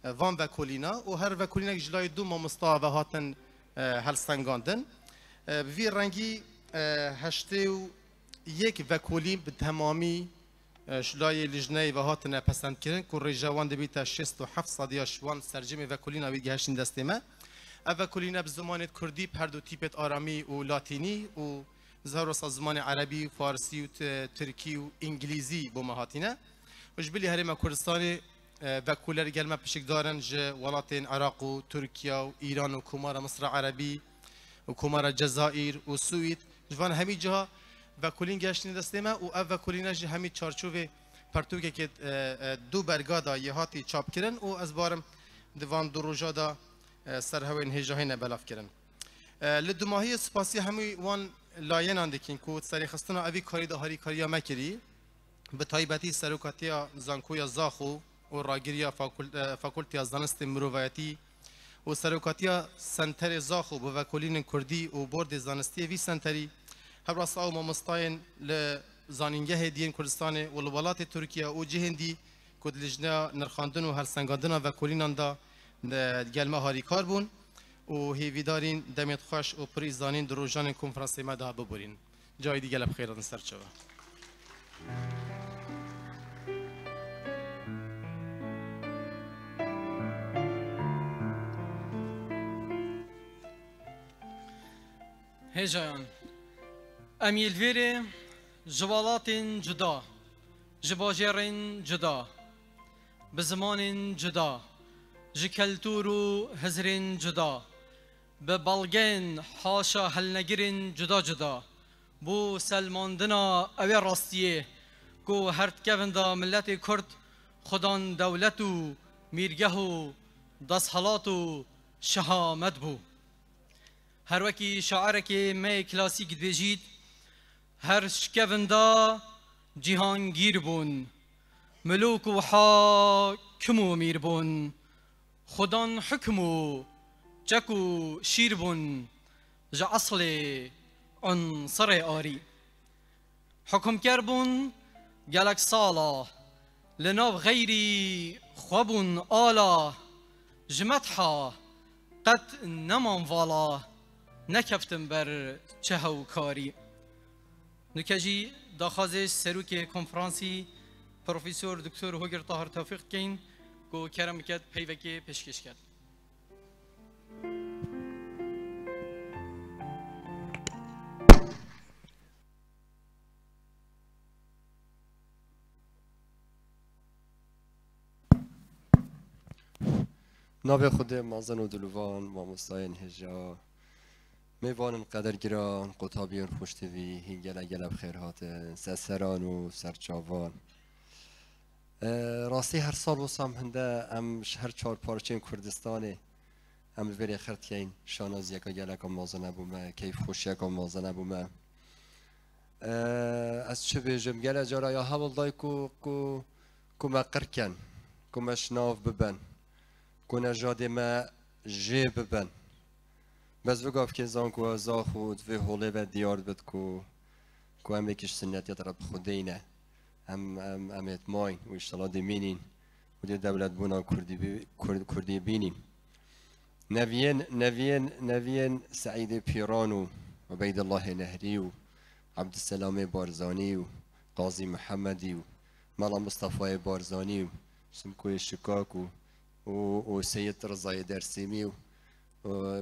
وان وکولینا و هر وکولینک جلای دو ما مستعد هاتن هلسنگاندن وی رنگی هشته و یک وکولین به تمامی شلای لجنه و هاتن پسند کردن که رجوان دبیت 67 صدیا شوان سرجم وکولین آوید گهشتن دسته ما وکولین به زمان کردی پردو تیپت آرامی و لاتینی و زهر زمان عربی و فارسی و ترکی و انگلیزی با هاتینه و جبلی هرم کردستان وکولر گلمه پشک دارن ج ولاتین عراق و ترکیه و ایران و کمار مصر عربی و کمار جزائر و سوئد جوان همی جها وکولین گشتن دسته ما و او وکولینش همی چارچوب پرتوکه که دو برگادا یه هاتی چاپ کردن و از بارم دوان دو روزادا سرهوین هجاهی نبلاف کردن. لدماهی سپاسی همی وان لاین اندکین که سری خستنا اوی کاری دا هاری کاریا مکری به تایبتی سروکاتیا زانکویا زاخو و راگیریا فاکولتیا زانست مروایتی و سروکاتیا سنتر زاخو به وکولین کردی و برد زانستی وی سنتری هر راست او مستعین لزانینگه دیین کردستان و لولات ترکیه و جهندی کد لجنه نرخاندن و هلسنگاندن و کولینان دا گلمه هاری کار بون و هیویدارین دمیت خوش و پریزانین در روزان کنفرانسی ما دا ببورین جای دیگه لبخیران سرچوه هجایان امیل ویره جوالات جدا جباجرین جدا بزمان جدا جکلتور و هزرین جدا به بلگین حاشا هلنگرین جدا جدا بو سلماندنا اوی راستیه کو هرت کوندا ملت کرد خدان دولت و میرگه و دستحالات و شهامت بو هر وکی شاعرکی می کلاسیک دیجید هر شکوندا جهانگیر بون ملوک و کمو میر بون خدان حکمو جکو شیر بون جا اصل عنصر آری حکم کر بون گلک سالا لناو غیری خوابون آلا جمتحا قد نمان والا نکفتم بر چهو کاری نکجی داخازش سروک کنفرانسی پروفیسور دکتر هوگر طاهر توفیق کین گو کرم کد پیوکی پیشکش کرد ناوی خود مازن و دلوان مامۆستایان هێژا میوانن قدر گران قوتابیان خوشتوی هین گله گله بخیر هاتن سرسران و سرچاوان راستی هر سال وسام هنده ام هر 4 پارچه کردستانه ام بری خرد کین شاناز یکا گله کام مازن بومه کیف خوش یکا مازن بومه از چه بیجم گله جارا یا هول دای کو مقر کن کو مشناف ببن کو نجاد ما جی ببن بس وقف که زان کو ازا خود و حوله و دیار بد کو هم یکیش سنتی طرف خودینه هم اتماین و اشتلا دیمینین و دی دولت بونا کردی بینین نوین سعید پیرانو و بید الله نهری و عبد السلام بارزانی و قاضی محمدی و مالا مصطفی بارزانی و سمکوی شکاک و سید رضای درسیمی و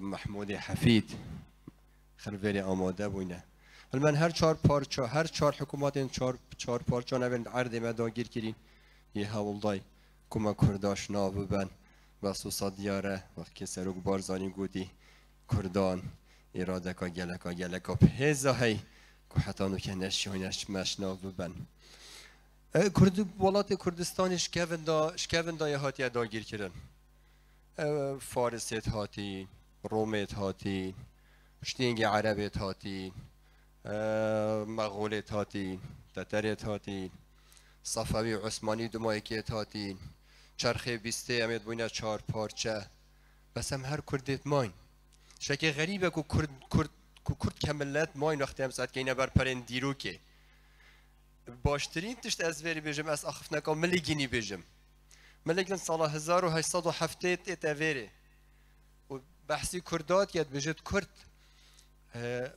محمود حفید خلفیری آماده بوینه من هر 4 پارچه هر 4 حکومت 4 پارچه نبین عرض ما داگیر کرین یه هولدای کما کرداش ناب بن و سوسا دیاره وقت که سروک بارزانی گودی کردان اراده کا گلکا پیزا هی که حتی نو که نشیونش مشناب بن ولات کردستان شکوین دا یه هاتی داگیر کردن فارسیت هاتی رومیت هاتی شتینگ عربیت هاتی مغولیت هاتی تتریت هاتی صفوی عثمانی دمایکیت هاتی چرخه بیسته امید بوینه 4 پارچه بس هم هر کردیت ماین شکی غریبه که کرد کملت ماین وقتی هم ساعت که اینه بر پرین دیرو که باشترین تشت از وری بجم از اخف نکا ملی گینی بجم ملکن سال 1807 اتویره و بحثی کردات یاد بجد کرد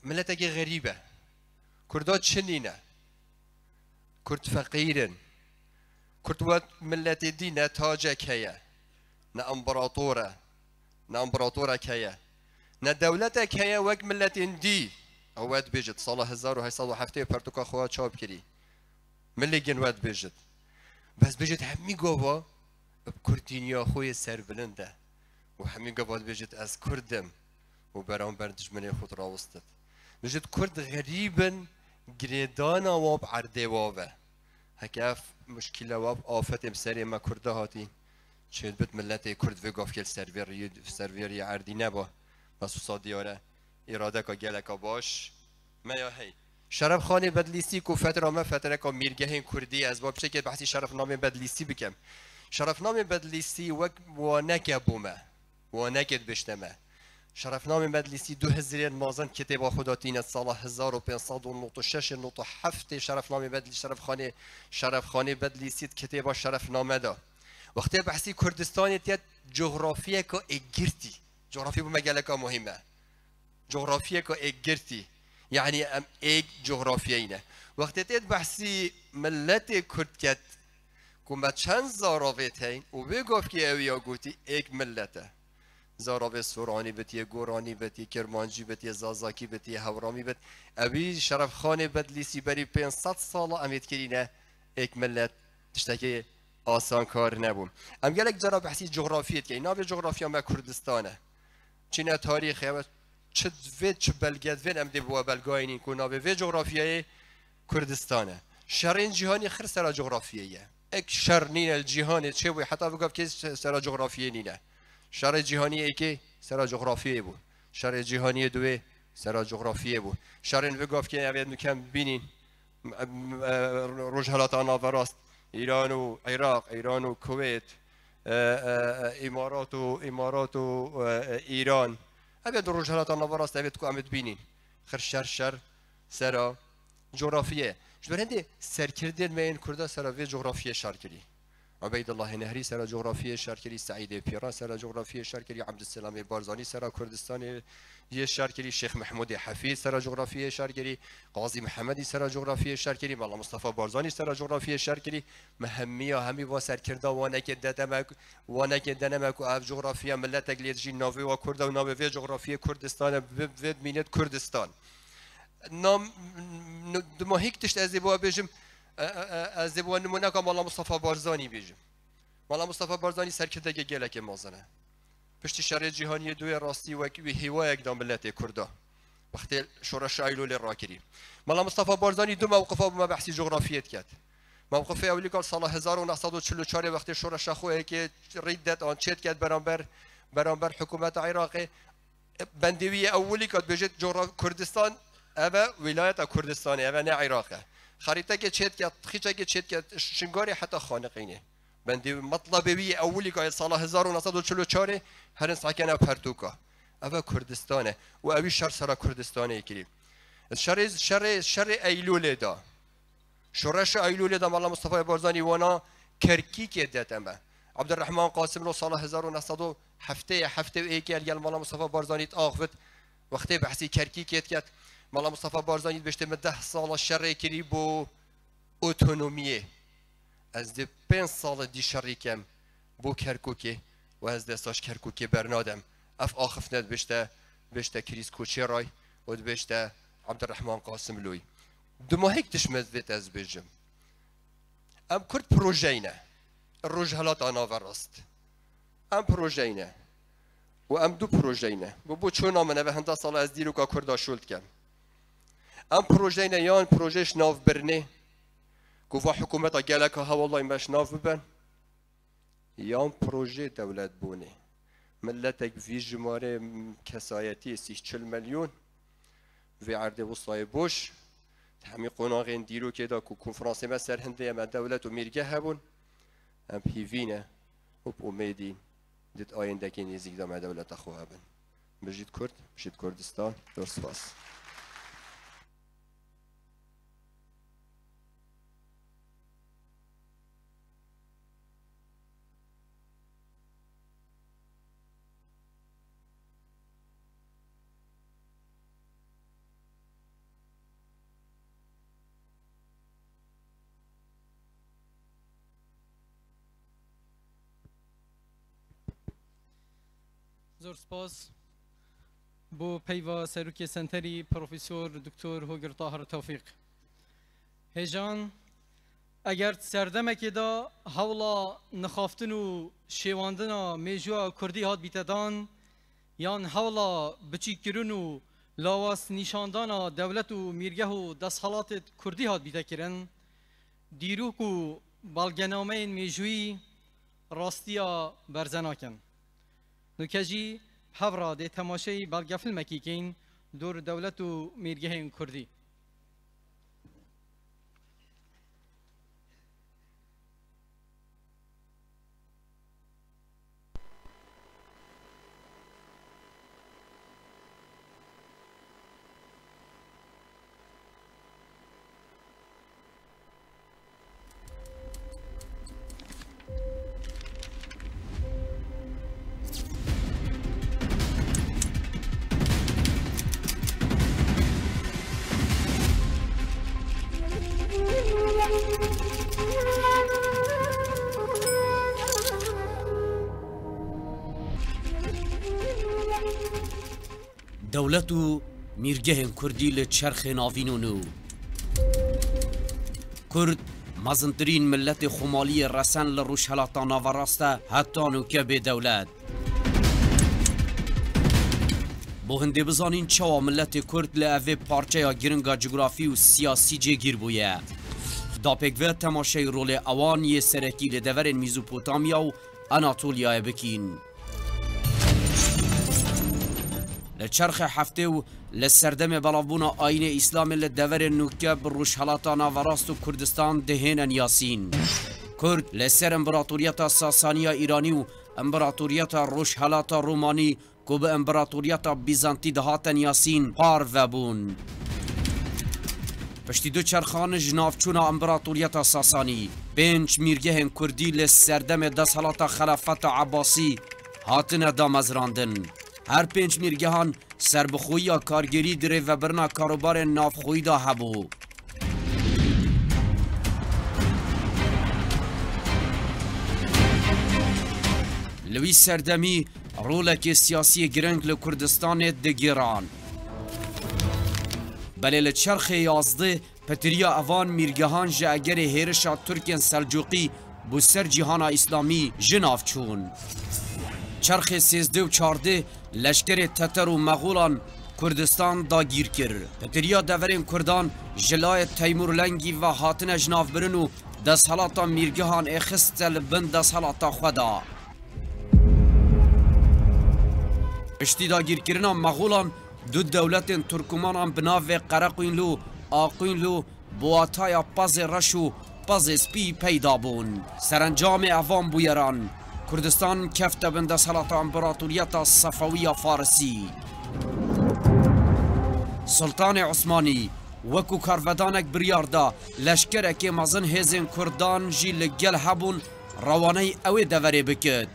ملتکی غریبه کردات چنینه کرد فقیرن کرد وقت ملت دی نه تاجه کیه نه امبراطوره کیه نه دولت کیه وقت ملت دی اواد بجد سال 1807 پرتوکا خواه چاپ کری ملگن واد بجد بس بجد همی گوه کردینیا خوی سر بلنده و همی گوه بجد از کردم و برام بر دشمنی خود راوستد بجد کرد غریبن گریدانا واب عرده وابه هکاف مشکل واب آفت امسری ما کرده هاتی چید بد ملت کرد وگاف کل سرویری عردی نبا بس و دیاره اراده که گلکا باش ما یا هی شرف خانه بدلیسی کو فتره ما فتره که میرگه کردی از باب شکل بحثی شرف نام بدلیسی بکم شرف نام بدلیسی و نکبومه و نکد بشتمه شرف نام بدلیسی 2000 مازن کتاب خداتین سال 1596 شرف نام بدلی شرف خانه بدلیسی کتاب شرف نامه دا وقتی بحثی کردستان تیت جغرافیه که اگرتی جغرافی بو مگلک مهمه جغرافیه که اگرتی يعني ام ايك جغرافيينا وقت تيت بحثي ملت كردكت كما چند زاراويتين وبيقف كي اويا قوتي ايك ملته زاراوي سوراني بتي گوراني بتي كرمانجي بتي زازاكي بتي هورامي بت ابي شرف خان بدليسي بري 500 سال اميت كرينا ايك ملت تشتكي آسان کار نبوم ام گلک جرا بحثی جغرافیت که اینا به جغرافیا ما کردستانه چینه تاریخ و چه وید چه بلگت وید ام دی بوا بلگاینین کونا به جغرافیای کردستانه شرین جهانی خر سر جغرافیایه اک شر نین الجهان چه بو حتی بگم که سر جغرافیایی نینه شر جهانی ای که سر جغرافیایی بود شر جهانی دوی سر جغرافیایی بود شرین بگم که اوید نکم بینین روز حالات آنها وراست ایران و عراق ایران و کویت امارات و ایران ابد روجهلات نوراست ابد کو امد بینین خر شر سرا جغرافیه جبرنده سرکردن من کرده سرا و جغرافیه شارکری عبید الله نهری سرا جغرافیه شارکری سعید پیران سرا جغرافیه شارکری عبدالسلام بارزانی سرا کردستان یه شارکری شیخ محمود حفیظ سرا جغرافیه شارکری قاضی محمدی سرا جغرافیه شارکری مولا مصطفی بارزانی سرا جغرافیه شارکری مهمیه همی با سرکرده وانه که دنمک و اف جغرافیه ملت گلیدجی ناوی و کرده و ناوی جغرافیه کردستان و مینت کردستان نام دماهیک تشت از دیبوا بیجم از دیبوا نمونه که مولا مصطفی بارزانی بیجم مولا مصطفی بارزانی سرکرده که گله که مازنه پشتی شرع جهانی دوی راستی و هوا یک دام ملت کرده وقتی شورش ایلول راکری مولا مصطفی بارزانی دو موقفه با بحثی جغرافیت کرد موقف اولی که سال 1944 وقتی شورش خواه که ریدت آن چت کرد برانبر حکومت عراق بندوی اولی که بجت کردستان اوه ولایت کردستانی اوه نه عراقه خریطه که چت کرد خیچه که چت کرد شنگاری حتی خانقینه بندی مطلبی اولی که سال 1944 هرن ساکنه پرتوکا اوه کردستانه و اوی شر سرا کردستانه کری شر ایلول دا شورش ایلول دا مولا مصطفی بارزانی وانا کرکیک دتمه عبدالرحمن قاسم رو سال 1907 ایکل گل مولا مصطفی بارزانی آخفت وقتی بحثی کرکیک کرد مولا مصطفی بارزانی بشته من 10 سال شر کری بو اتونومیه از ده 5 سال دی شریکم بو کرکوکی و از دستاش کرکوکی برنادم اف آخف ند بشته کریس کوچی رای و بشته عبدالرحمن قاسم لوی دو ماهیک تشمز بیت از بیجم ام کرد پروژینه روجهلات آنا وراست ام پروژینه و ام دو پروژینه بو چون آمنه و هنده سال از دیرو که کردا شولد کم ام پروژینه یان پروژهش ناف برنه گفت حکومت گله که ها والله مش ناف ببن یان پروژه دولت بونه ملتک وی جماره کسایتی 40 میلیون وی عرض وسطای بوش همین قناغین دیرو که دا کو کنفرانس ما سر هنده ما دولت و میرگه هبون ام پیوینه و امیدی دید آینده که نزدیک دا ما دولت خو هبن بجید کرد بجید کردستان درست باس زور سپاس بو پیوا سروکی سنتری پروفیسور دکتر هوگر طاهر توفیق هجان اگر سردمکی دا حولا نخافتن و شیواندن میجوا کردی هات بیتدان یان حولا بچی کرن و لاواس نیشاندان دولت و میرگه و دستحالات کردی هات بیتا کرن دیروک و بالگنامه میجوی راستیا برزناکن نکجی هفرا ده تماشای بلگه فیلمکی کین دور دولت و میرگه کردی دولت و میرگه کردی لچرخ ناوینونو کرد مزنترین ملت خمالی رسن لروشهلاتا ناوراسته حتانو که به دولت بو هنده بزانین چوا ملت کرد لعوه پارچه یا گرنگا جغرافی و سیاسی جگیر بویه دا پکوه تماشای رول اوان یه سرکی لدورن میزوپوتامیا و اناتولیا بکین لچرخ هفته و لسردم بلافبونا آین اسلام لدور نوکه بروش حالاتا ناوراست و کردستان دهینن یاسین کرد لسر امپراتوریت ساسانی ایرانی و امپراتوریت روشهلات رومانی که به امپراتوریت بیزانتی دهاتن یاسین پار و بون. پشتی دو چرخان جنافچون امپراتوریت ساسانی 5 میرگه کردی لسردم دسالات خلافت عباسی هاتن دامزراندن. هر 5 میرگهان سربخویی کارگری دره و برنا کاروبار نافخویی دا هبو. لوی سردمی رولک سیاسی گرنگ لکردستان دگیران. بله لچرخ 11 پتریا اوان میرگهان جا اگر هیرشا ترکین سلجوقی بو سر جهان اسلامی جناف چون. چرخ 13 و 14 لشکر تتر و مغولان کردستان داگیر کر. پتریا دورین کردان جلای تیمور لنگی و هاتن جناف برن و دستحالاتا میرگهان اخست لبن دستحالاتا خدا. پشتی داگیر کرنا مغولان دو دولت ترکمان بناو قرقوینلو آقوینلو بواتای پاز رشو پاز سپی پیدا بون. سرانجام اوان بویران کردستان کفت بند سلطه امپراتوریت صفوی فارسی. سلطان عثمانی وکو کارودانک بریاردا لشکرک مزن هزین کردان جی لگل هبون روانه اوی دوره بکد.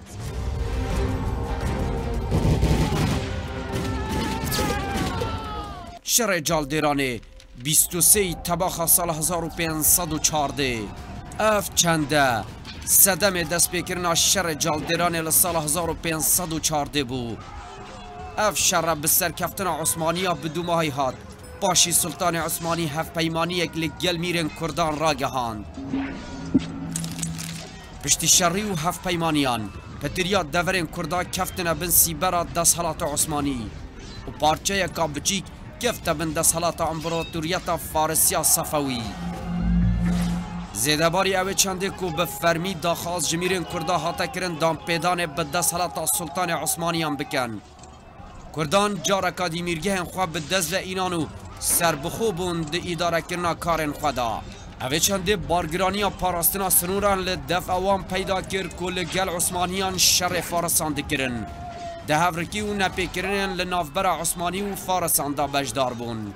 شر جالدرانه 23 تباخ سال 1514 اف چنده صدم دست بکرنا شر جالدرانه لسال 1514 بو. اف شر بسر کفتن عثمانیا بدو ماهی هات باشی سلطان عثمانی هف پیمانی یک لگل میرن کردان را گهاند. پشتی شری و هف پیمانیان پتریا دورین کردا کفتن بن سیبرا دستحالات عثمانی و پارچه یکا بچیک کفت بن دستحالات امپراتوریت فارسیا صفوی. زیدباری اوه چنده که به فرمی داخاز جمیرین کردا حتا کرن دام پیدان به دستحالات سلطان عثمانیان بکن. کردان جارکا دی میرگه خواه به دست و اینانو سربخو بوند اداره کرنا کارن خدا. اوه چنده بارگرانی پاراستنا سنوران لدف اوان پیدا کرد که لگل عثمانیان شر فارسان دکرن. ده هفرکی و نپی کرنن لنافبر عثمانی و فارسان دا بجدار بون.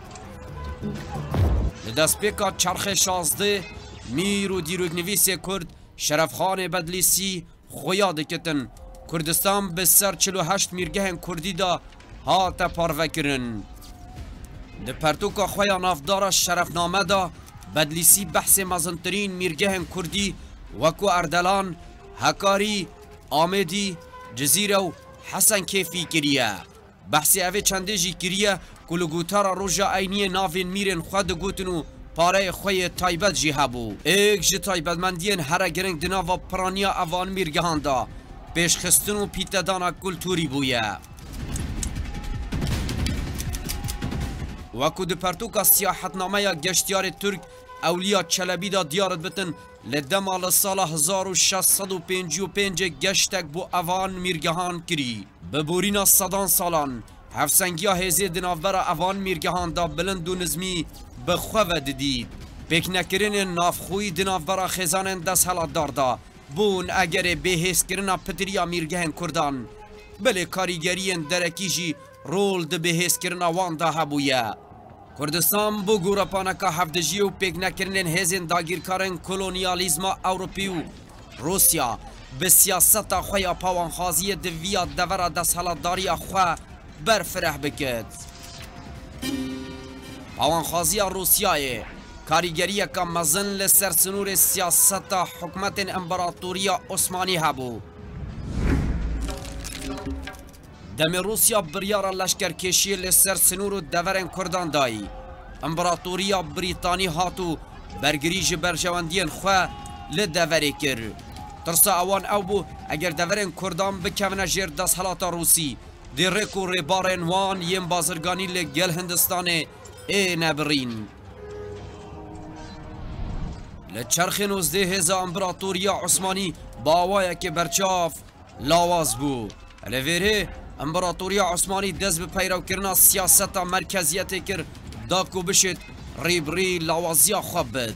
لدست پیکا چرخ 16 میر و دیروگ نویس کرد شرفخان بدلیسی خویا دکتن. کردستان به سر 48 میرگه کردی دا هات پارو کرن. ده پرتوکا خویا نافدار شرفنامه دا بدلیسی بحث مزنترین میرگه کردی وکو اردلان، هکاری، آمدی، جزیره و حسن کیفی کریه. بحث اوه چنده جی کریه کلگوتارا روژا اینی ناوین میرن خود گوتنو پاره خوی تایبت جی هبو. ایک جی تایبت مندین هر گرنگ دناوا پرانیا اوان میرگهان دا پیش خستن و پیتدانا کلتوری بویه. وکو ده پرتوکا سیاحت نامه گشتیار ترک اولیا چلبی دا دیارت بتن لدمال سال 1655 گشتک بو اوان میرگهان کری. ببورینا صدان سالان هفسنگیا هزی دنافبر اوان میرگهان دا بلند و نظمی بخواه دید. پیک نکرین نافخوی دنافبر خزان دست حالات داردا بون اگر به حس کرنا پتریا میرگهن کردان بله کاریگری درکی جی رول ده به حس کرنا وان دا هبویه. کردستان بو گوراپانکا هفدجی و پیک نکرنن هزین داگیرکارن کلونیالیزم اوروپی و روسیا به سیاست خوی پاوانخازی دویا دورا دست حالداری خواه برفرح بکد. پاوانخازی روسیای کاریگری که مزن لسرسنور سیاست حکمت امپراتوری عثمانی هبو. دم روسیا بریار لشکر کشی لسر سنور و دورن کردان دایی. امپراتوری بریتانی هاتو برگریج برجواندین خواه لدوری کر. ترسا اوان او بو اگر دورن کردان بکمنا جیر دست حالات روسی دیرک و ریبارن وان یم بازرگانی لگل هندستان ای نبرین. لچرخ 19 هزا امپراتوری عثمانی باوایه که برچاف لاواز بو. لویره امپراتوری عثمانی دست به پیرو کرنا سیاست مرکزیت کر داکو بشید ریبری لاوازیا خواب بد.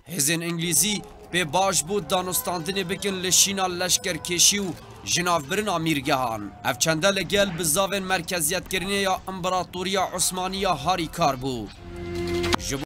هزین انگلیزی پی باش بود دانستاندنی بکن لشینا لشکر کشی و جنافبرن امیرگهان اف چنده لگل بزاون مرکزیت کرنه یا امپراتوریا عثمانیه هاری کار بود